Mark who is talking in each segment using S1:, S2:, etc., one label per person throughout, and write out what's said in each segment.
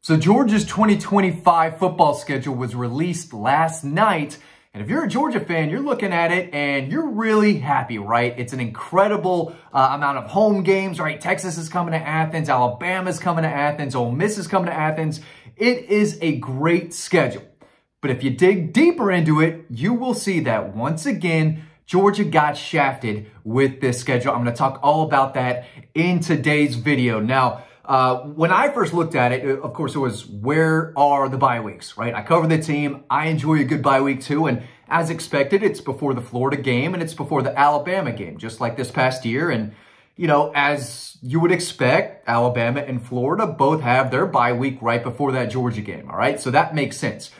S1: So Georgia's 2025 football schedule was released last night. And if you're a Georgia fan, you're looking at it and you're really happy, right? It's an incredible amount of home games, right? Texas is coming to Athens. Alabama's coming to Athens. Ole Miss is coming to Athens. It is a great schedule. But if you dig deeper into it, you will see that once again, Georgia got shafted with this schedule. I'm going to talk all about that in today's video. Now, when I first looked at it, of course, it was where are the bye weeks, right? I cover the team. I enjoy a good bye week too. And as expected, it's before the Florida game and it's before the Alabama game, just like this past year. And, you know, as you would expect, Alabama and Florida both have their bye week right before that Georgia game. All right. So that makes sense.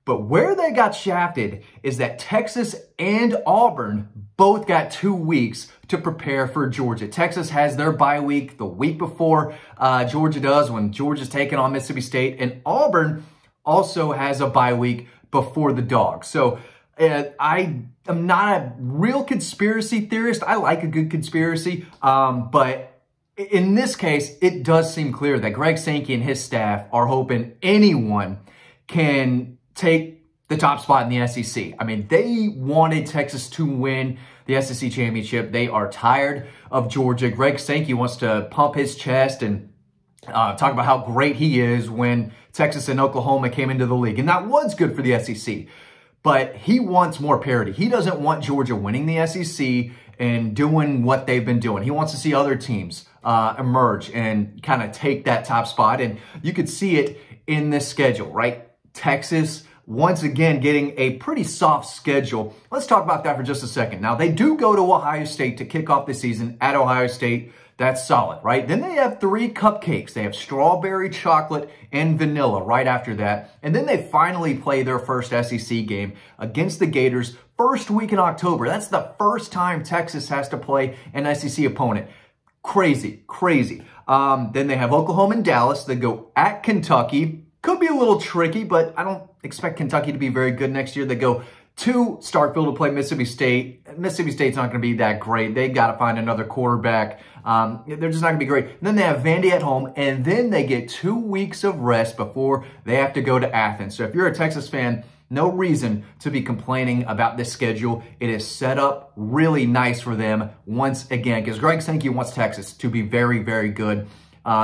S1: But where they got shafted is that Texas and Auburn both got 2 weeks to prepare for Georgia. Texas has their bye week the week before Georgia does, when Georgia's taking on Mississippi State. And Auburn also has a bye week before the Dogs. So I am not a real conspiracy theorist. I like a good conspiracy. But in this case, it does seem clear that Greg Sankey and his staff are hoping anyone can take the top spot in the SEC. I mean, they wanted Texas to win the SEC championship. They are tired of Georgia. Greg Sankey wants to pump his chest and talk about how great he is when Texas and Oklahoma came into the league. And that was good for the SEC. But he wants more parity. He doesn't want Georgia winning the SEC and doing what they've been doing. He wants to see other teams emerge and kind of take that top spot. And you could see it in this schedule, right? Texas, once again, getting a pretty soft schedule. Let's talk about that for just a second. Now, they do go to Ohio State to kick off the season at Ohio State. That's solid, right? Then they have 3 cupcakes. They have strawberry, chocolate, and vanilla right after that. And then they finally play their first SEC game against the Gators first week in October. That's the first time Texas has to play an SEC opponent. Crazy, crazy. Then they have Oklahoma and Dallas. They go at Kentucky. Could be a little tricky, but I don't expect Kentucky to be very good next year. They go to Starkville to play Mississippi State. Mississippi State's not going to be that great. They got to find another quarterback. They're just not going to be great. And then they have Vandy at home, and then they get 2 weeks of rest before they have to go to Athens. So if you're a Texas fan, no reason to be complaining about this schedule. It is set up really nice for them once again, because Greg Sankey wants Texas to be very, very good.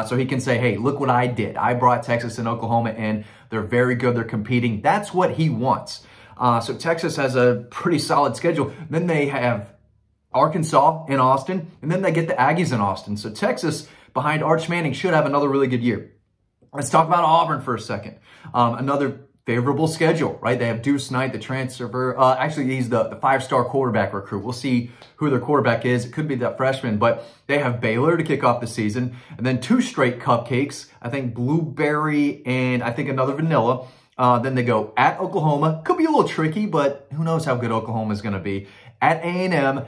S1: So he can say, hey, look what I did. I brought Texas and Oklahoma in. They're very good. They're competing. That's what he wants. So Texas has a pretty solid schedule. Then they have Arkansas in Austin, and then they get the Aggies in Austin. So Texas, behind Arch Manning, should have another really good year. Let's talk about Auburn for a second. Another favorable schedule, right? They have Deuce Knight, the transfer. Actually, he's the 5-star quarterback recruit. We'll see who their quarterback is. It could be that freshman, but they have Baylor to kick off the season, and then 2 straight cupcakes. I think blueberry and I think another vanilla. Then they go at Oklahoma. Could be a little tricky, but who knows how good Oklahoma is going to be. At A&M,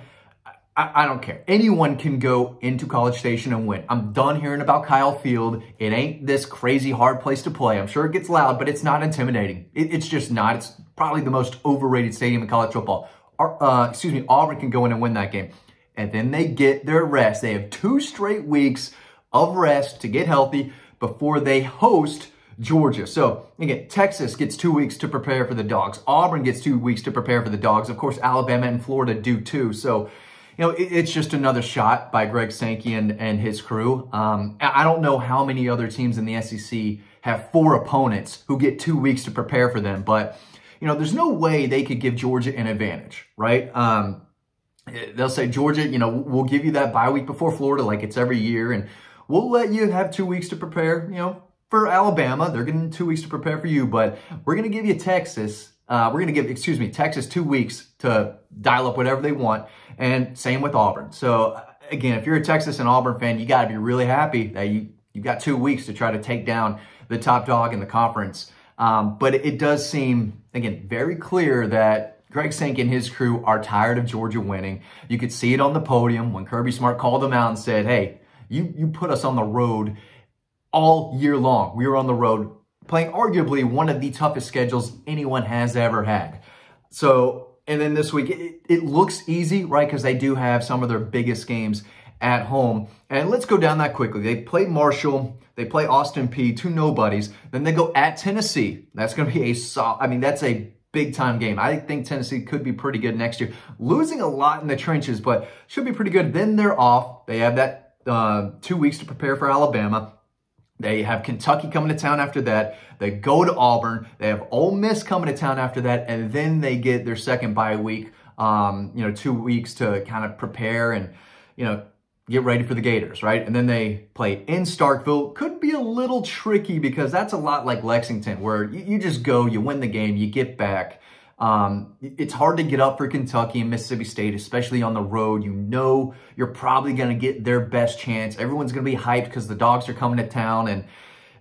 S1: I don't care. Anyone can go into College Station and win. I'm done hearing about Kyle Field. It ain't this crazy hard place to play. I'm sure it gets loud, but it's not intimidating. It's just not. It's probably the most overrated stadium in college football. Auburn can go in and win that game. And then they get their rest. They have 2 straight weeks of rest to get healthy before they host Georgia. So again, Texas gets 2 weeks to prepare for the Dogs. Auburn gets 2 weeks to prepare for the Dogs. Of course, Alabama and Florida do too. So, you know, it's just another shot by Greg Sankey and his crew. I don't know how many other teams in the SEC have 4 opponents who get 2 weeks to prepare for them. But, you know, there's no way they could give Georgia an advantage, right? They'll say, Georgia, you know, we'll give you that bye week before Florida like it's every year. And we'll let you have 2 weeks to prepare, you know, for Alabama. They're getting 2 weeks to prepare for you. But we're going to give you Texas. We're going to give, Texas 2 weeks to dial up whatever they want. And same with Auburn. So, again, if you're a Texas and Auburn fan, you got to be really happy that you've got 2 weeks to try to take down the top dog in the conference. But it does seem, again, very clear that Greg Sankey and his crew are tired of Georgia winning. You could see it on the podium when Kirby Smart called them out and said, hey, you put us on the road all year long. We were on the road playing arguably one of the toughest schedules anyone has ever had. So, and then this week, it looks easy, right? Because they do have some of their biggest games at home. And let's go down that quickly. They play Marshall. They play Austin Peay, 2 nobodies. Then they go at Tennessee. That's going to be that's a big-time game. I think Tennessee could be pretty good next year. Losing a lot in the trenches, but should be pretty good. Then they're off. They have that 2 weeks to prepare for Alabama. They have Kentucky coming to town after that. They go to Auburn. They have Ole Miss coming to town after that. And then they get their second bye week, 2 weeks to kind of prepare and, get ready for the Gators, right? And then they play in Starkville. Could be a little tricky because that's a lot like Lexington, where you just go, you win the game, you get back. It's hard to get up for Kentucky and Mississippi State, especially on the road. You're probably going to get their best chance. Everyone's going to be hyped because the Dogs are coming to town, and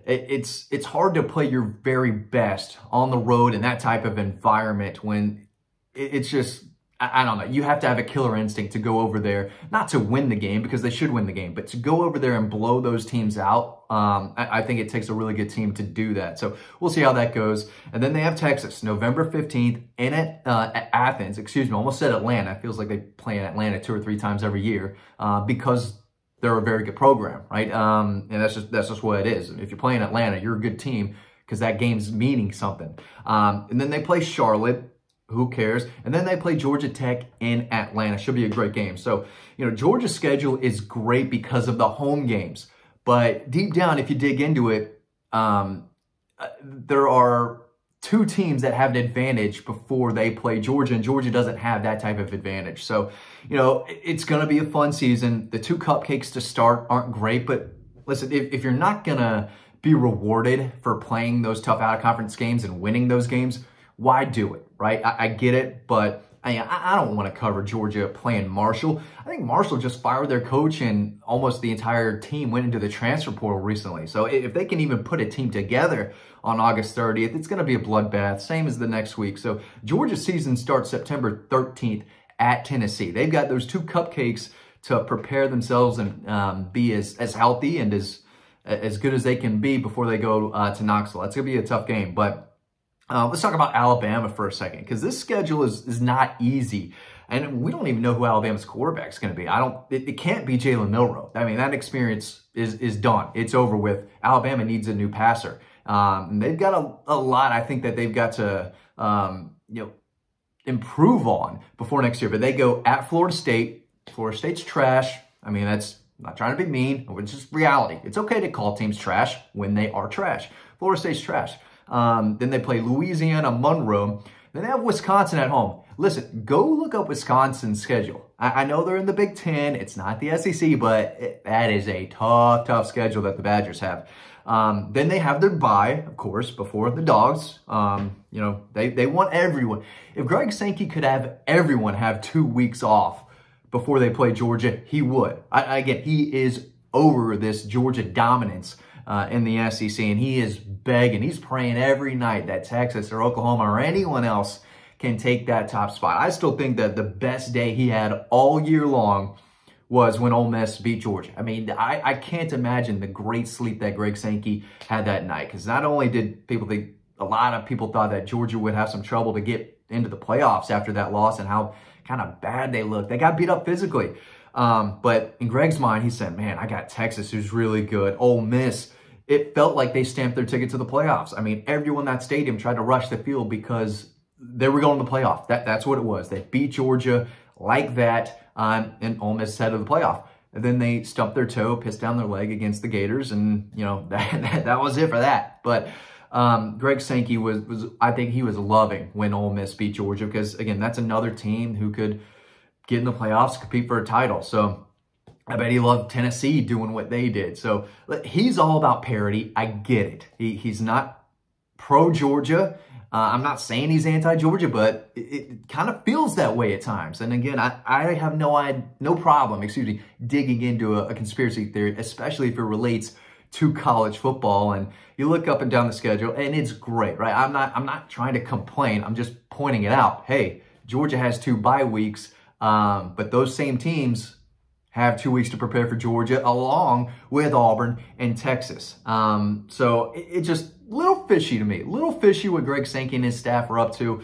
S1: it's hard to play your very best on the road in that type of environment when it's just, I don't know. You have to have a killer instinct to go over there, not to win the game because they should win the game, but to go over there and blow those teams out. I think it takes a really good team to do that. So we'll see how that goes. And then they have Texas, November 15th at Athens. Excuse me, I almost said Atlanta. It feels like they play in Atlanta 2 or 3 times every year because they're a very good program, right? And that's just what it is. If you're playing Atlanta, you're a good team because that game's meaning something. And then they play Charlotte. Who cares? And then they play Georgia Tech in Atlanta. Should be a great game. So, Georgia's schedule is great because of the home games. But deep down, if you dig into it, there are 2 teams that have an advantage before they play Georgia, and Georgia doesn't have that type of advantage. So, it's going to be a fun season. The 2 cupcakes to start aren't great, but listen, if you're not going to be rewarded for playing those tough out-of-conference games and winning those games, why do it, right? I get it, but I don't want to cover Georgia playing Marshall. I think Marshall just fired their coach and almost the entire team went into the transfer portal recently. So if they can even put a team together on August 30th, it's going to be a bloodbath, same as the next week. So Georgia's season starts September 13th at Tennessee. They've got those 2 cupcakes to prepare themselves and be as healthy and as good as they can be before they go to Knoxville. That's going to be a tough game, but let's talk about Alabama for a second, because this schedule is not easy. And we don't even know who Alabama's quarterback is going to be. It can't be Jalen Milroe. I mean, that experience is done. It's over with. Alabama needs a new passer. And they've got a lot, I think, that they've got to, improve on before next year. But they go at Florida State. Florida State's trash. I mean, I'm not trying to be mean. It's just reality. It's okay to call teams trash when they are trash. Florida State's trash. Then they play Louisiana, Monroe. Then they have Wisconsin at home. Listen, go look up Wisconsin's schedule. I know they're in the Big Ten. It's not the SEC, but that is a tough schedule that the Badgers have. Then they have their bye, of course, before the Dogs. They want everyone. If Greg Sankey could have everyone have 2 weeks off before they play Georgia, he would. Again, he is over this Georgia dominance in the SEC, and he is begging, he's praying every night that Texas or Oklahoma or anyone else can take that top spot. I still think that the best day he had all year long was when Ole Miss beat Georgia. I mean, I can't imagine the great sleep that Greg Sankey had that night, because not only did people think, a lot of people thought that Georgia would have some trouble to get into the playoffs after that loss and how kind of bad they looked. They got beat up physically. But in Greg's mind, he said, man, I got Texas, who's really good. Ole Miss, it felt like they stamped their ticket to the playoffs. I mean, everyone in that stadium tried to rush the field because they were going to the playoff. That's what it was. They beat Georgia like that, and Ole Miss head of the playoff. And then they stumped their toe, pissed down their leg against the Gators, and, that was it for that. But Greg Sankey I think he was loving when Ole Miss beat Georgia, because, again, that's another team who could get in the playoffs, compete for a title. So I bet he loved Tennessee doing what they did. So he's all about parity. I get it. He's not pro-Georgia. I'm not saying he's anti-Georgia, but it kind of feels that way at times. And again, I have no problem, digging into a conspiracy theory, especially if it relates to college football. And you look up and down the schedule, and it's great, right? I'm not trying to complain. I'm just pointing it out. Hey, Georgia has 2 bye weeks, but those same teams have 2 weeks to prepare for Georgia, along with Auburn and Texas. So it's just a little fishy to me. A little fishy what Greg Sankey and his staff are up to.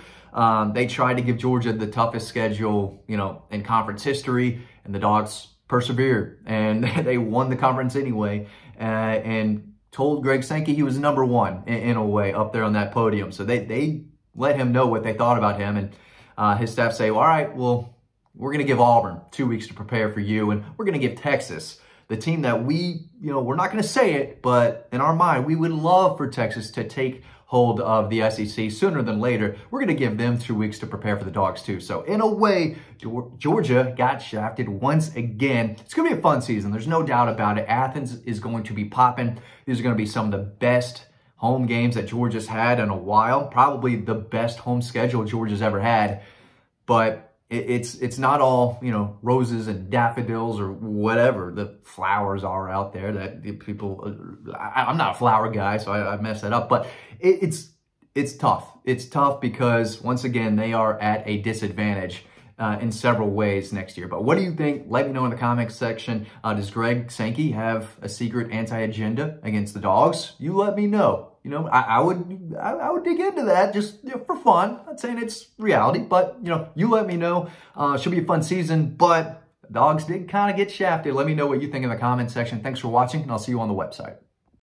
S1: They tried to give Georgia the toughest schedule, in conference history, and the Dogs persevered, and they won the conference anyway, and told Greg Sankey he was number one in a way up there on that podium. So they let him know what they thought about him, and his staff say, well, all right, well, we're going to give Auburn 2 weeks to prepare for you, and we're going to give Texas, the team that we're not going to say it, but in our mind, we would love for Texas to take hold of the SEC sooner than later. We're going to give them 2 weeks to prepare for the Dogs too. So in a way, Georgia got shafted once again. It's going to be a fun season. There's no doubt about it. Athens is going to be popping. These are going to be some of the best home games that Georgia's had in a while. Probably the best home schedule Georgia's ever had. But it's not all, roses and daffodils or whatever the flowers are out there that the people, I'm not a flower guy, so I messed that up, but it's tough. It's tough because, once again, they are at a disadvantage in several ways next year. But what do you think? Let me know in the comments section. Does Greg Sankey have a secret anti-agenda against the Dogs? You let me know. I would dig into that just for fun. I'm not saying it's reality, but you let me know. Should be a fun season, but Dogs did kind of get shafted. Let me know what you think in the comments section. Thanks for watching, and I'll see you on the website.